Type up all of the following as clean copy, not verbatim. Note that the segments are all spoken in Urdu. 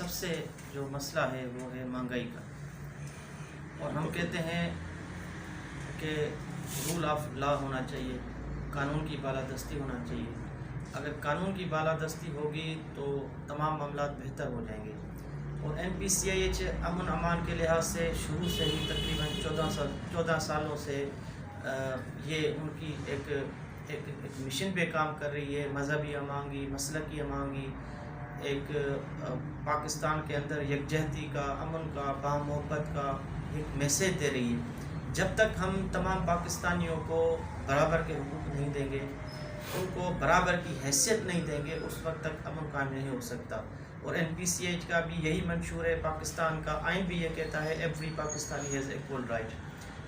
سب سے جو مسئلہ ہے وہ ہے مہنگائی کا، اور ہم کہتے ہیں کہ رول آف لا ہونا چاہیے، قانون کی بالادستی ہونا چاہیے۔ اگر قانون کی بالادستی ہوگی تو تمام معاملات بہتر ہو جائیں گے۔ اور NPCIH امن امان کے لحاظ سے شروع سے ہی تقریباً 14 سالوں سے یہ ان کی ایک مشن پہ کام کر رہی ہے، مذہبی امانگی، مسلکی امانگی، ایک پاکستان کے اندر یکجہتی کا، امن کا، باہم محبت کا ایک میسیج دے رہی ہے۔ جب تک ہم تمام پاکستانیوں کو برابر کے حقوق نہیں دیں گے، ان کو برابر کی حیثیت نہیں دیں گے، اس وقت تک امن قائم نہیں ہو سکتا۔ اور NPCIH کا بھی یہی منشور ہے، پاکستان کا آئین بھی یہ کہتا ہے every Pakistani has equal right.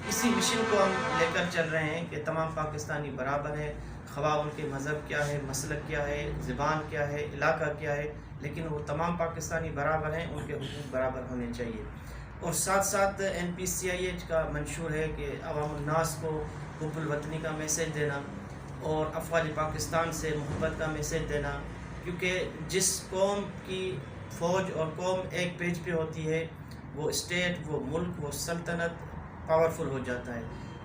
اسی مشن کو ہم لے کر چل رہے ہیں کہ تمام پاکستانی برابر ہیں، خواہ ان کے مذہب کیا ہے، مسلک کیا ہے، زبان کیا ہے، علاقہ کیا ہے، لیکن وہ تمام پاکستانی برابر ہیں، ان کے حقوق برابر ہونے چاہیے۔ اور ساتھ ساتھ NPCIH کا منشور ہے کہ عوام الناس کو حب الوطنی کا میسیج دینا اور افواج پاکستان سے محبت کا میسیج دینا، کیونکہ جس قوم کی فوج اور قوم ایک پیج پہ ہوتی ہے، وہ اسٹیٹ، وہ ملک، وہ سلطنت پاورفل ہو جاتا ہے۔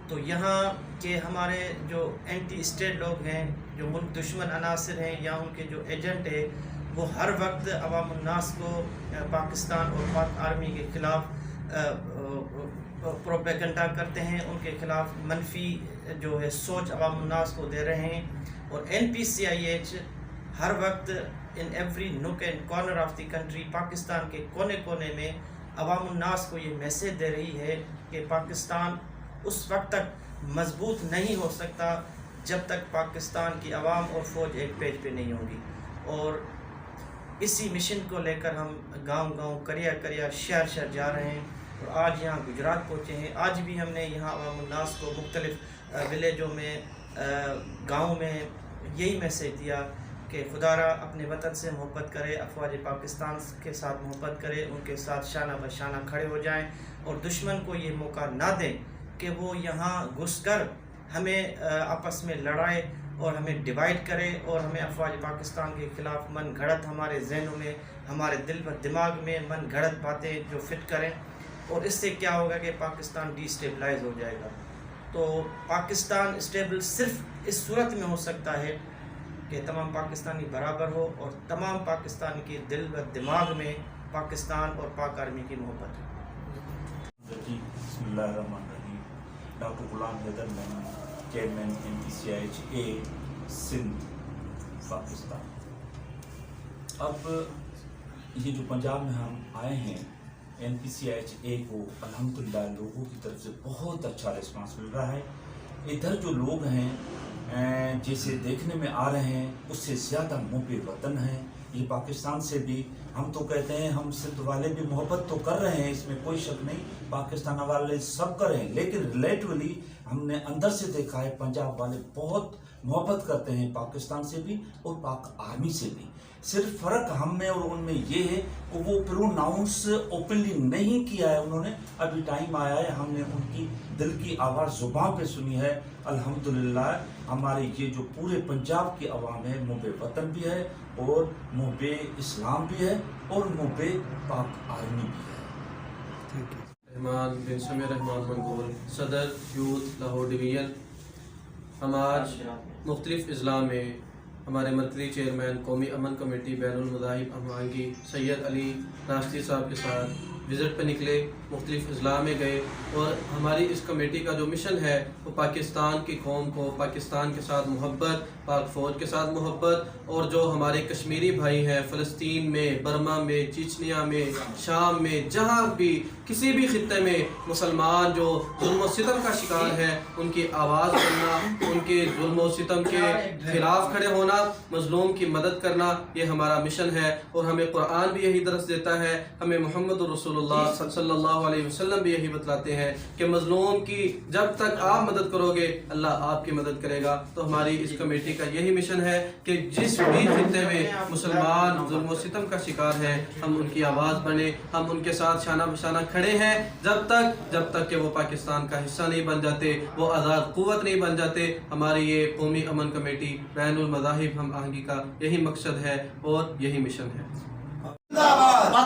تو یہاں کے ہمارے جو اینٹی اسٹیٹ لوگ ہیں، جو ملک دشمن عناصر ہیں یا ان کے جو ایجنٹ ہیں، وہ ہر وقت عوام الناس کو پاکستان اور پاک آرمی کے خلاف پروپیگنڈا کرتے ہیں، ان کے خلاف منفی جو ہے سوچ عوام الناس کو دے رہے ہیں۔ اور NPCIH ہر وقت in every knock and corner of the country, Pakistan کے کونے کونے میں عوام الناس کو یہ میسیج دے رہی ہے کہ پاکستان اس وقت تک مضبوط نہیں ہو سکتا جب تک پاکستان کی عوام اور فوج ایک پیج پہ نہیں ہوگی۔ اور اسی مشن کو لے کر ہم گاؤں گاؤں، کریا کریا، شہر شہر جا رہے ہیں، اور آج یہاں گجرات پہنچے ہیں۔ آج بھی ہم نے یہاں عوام الناس کو مختلف ولیجوں میں، گاؤں میں یہی میسیج دیا کہ خدا را اپنے وطن سے محبت کرے، افواج پاکستان کے ساتھ محبت کرے، ان کے ساتھ شانہ بشانہ کھڑے ہو جائیں، اور دشمن کو یہ موقع نہ دیں کہ وہ یہاں گھس کر ہمیں آپس میں لڑائے اور ہمیں ڈیوائیڈ کرے، اور ہمیں افواج پاکستان کے خلاف من گھڑت ہمارے ذہنوں میں، ہمارے دل و دماغ میں من گھڑت باتیں جو فٹ کریں۔ اور اس سے کیا ہوگا کہ پاکستان ڈی اسٹیبلائز ہو جائے گا۔ تو پاکستان اسٹیبل صرف اس صورت میں ہو سکتا ہے کہ تمام پاکستانی برابر ہو اور تمام پاکستانی کے دل و دماغ میں پاکستان اور پاک آرمی کی محبت ہو۔ بسم اللہ الرحمن الرحیم۔ ڈاکٹر غلام حیدر میں چیئرمین NPCIH سندھ پاکستان۔ اب یہ جو پنجاب میں ہم آئے ہیں، NPCIH کو الحمدللہ لوگوں کی طرف سے بہت اچھا ریسپانس مل رہا ہے۔ ادھر جو لوگ ہیں جیسے دیکھنے میں آ رہے ہیں، اس سے زیادہ محب وطن ہیں۔ یہ پاکستان سے بھی، ہم تو کہتے ہیں ہم سندھ والے بھی محبت تو کر رہے ہیں، اس میں کوئی شک نہیں، پاکستان والے سب کر رہے ہیں، لیکن ریلیٹیولی ہم نے اندر سے دیکھا ہے پنجاب والے بہت محبت کرتے ہیں پاکستان سے بھی اور پاک آرمی سے بھی۔ صرف فرق ہم میں اور ان میں یہ ہے کہ وہ پروناؤنس اوپنلی نہیں کیا ہے انہوں نے، ابھی ٹائم آیا ہے، ہم نے ان کی دل کی آواز زبان پہ سنی ہے۔ الحمدللہ ہمارے یہ جو پورے پنجاب کی عوام ہے، محب وطن بھی ہے اور محب اسلام بھی ہے اور محب پاک آرمی بھی ہے۔ رحمان بن سمیع رحمان منگول، صدر یوتھ لاہور ڈویژن۔ ہم آج مختلف اضلاع میں ہمارے مرکزی چیئرمین قومی امن کمیٹی بین المذاہب ہمآہنگی سید علی راشدی صاحب کے ساتھ وزٹ پہ نکلے، مختلف اضلاع میں گئے، اور ہماری اس کمیٹی کا جو مشن ہے وہ پاکستان کی قوم کو پاکستان کے ساتھ محبت، پاک فوج کے ساتھ محبت، اور جو ہمارے کشمیری بھائی ہیں فلسطین میں، برما میں، چچنیا میں، شام میں، جہاں بھی کسی بھی خطے میں مسلمان جو ظلم و ستم کا شکار ہے، ان کی آواز بننا، ان کے ظلم و ستم کے خلاف کھڑے ہونا، مظلوم کی مدد کرنا، یہ ہمارا مشن ہے۔ اور ہمیں قرآن بھی یہی درس دیتا ہے، ہمیں محمد رسول اللہ صلی اللہ علیہ وسلم بھی یہی بتلاتے ہیں کہ مظلوم کی جب تک آپ مدد کرو گے اللہ آپ کی مدد کرے گا۔ تو ہماری اس کمیٹی کا یہی مشن ہے کہ جس بھی خطے میں مسلمان ظلم و ستم کا شکار ہے، ہم ان کی آواز بنے، ہم ان کے ساتھ شانہ بشانہ کھڑے ہیں جب تک کہ وہ پاکستان کا حصہ نہیں بن جاتے، وہ آزاد قوت نہیں بن جاتے۔ ہماری یہ قومی امن کمیٹی بین المذاہب ہم آہنگی کا یہی مقصد ہے اور یہی مشن ہے۔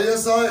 ISI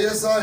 ISI